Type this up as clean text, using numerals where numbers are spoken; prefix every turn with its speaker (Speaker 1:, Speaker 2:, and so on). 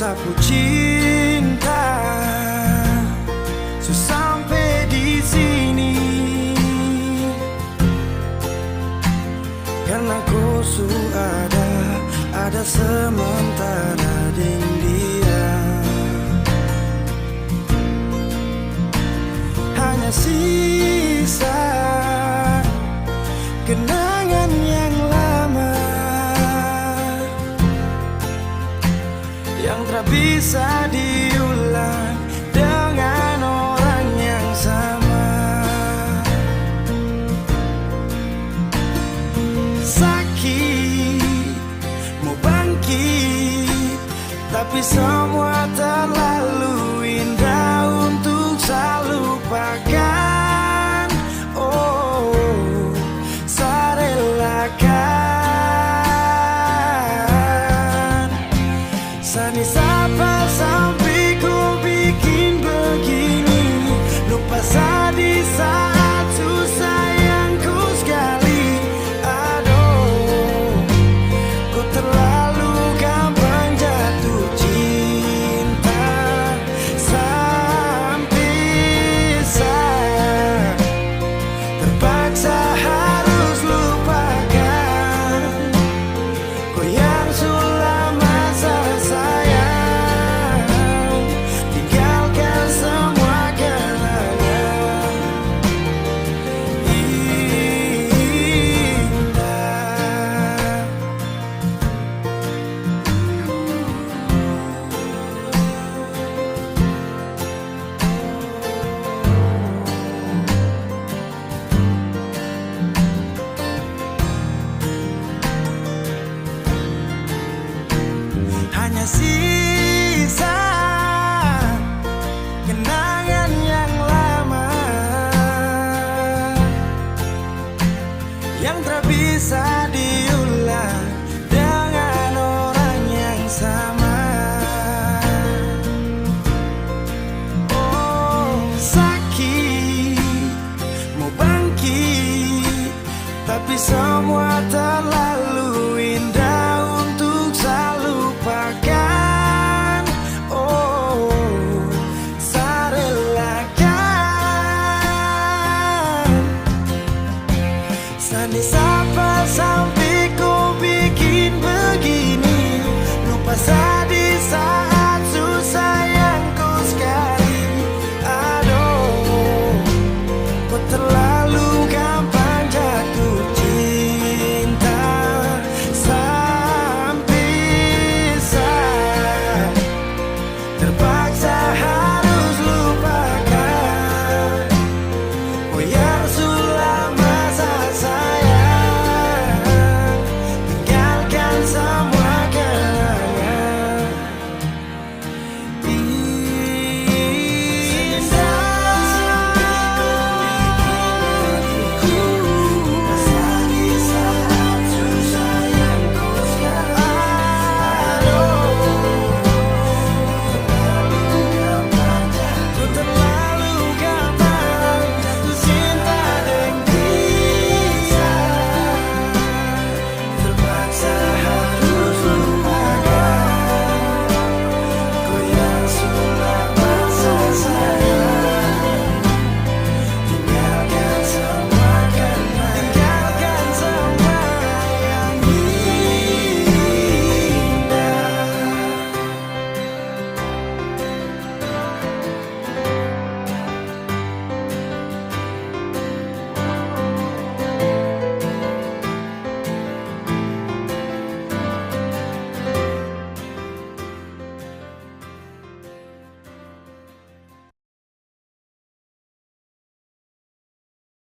Speaker 1: sapu cinta sampai di sini, karena kau ada sementara di dia. Hanya sisa kenangan yang lama yang tak bisa diulang dengan orang yang sama. Sakit mau bangkit, tapi semua terlalu indah untuk saya lupakan. Oh, saya relakan. Sani sapa sampai ku bikin begini, lupa saya di saat susah yang ku sekali. Aduh, ku terlalu gampang jatuh cinta sampai saya terpaksa harus lupakan kau yang sudah masa sayang, tinggalkan semua kenangan indah. Hanya sisa kenangan yang lama yang tak bisa diulang dengan orang yang sama. Oh, sakit mau bangkit, tapi semua terlalu indah untuk saya lupakan. Oh, saya relakan. Sani sapa sampai ku bikin begini, lupa saya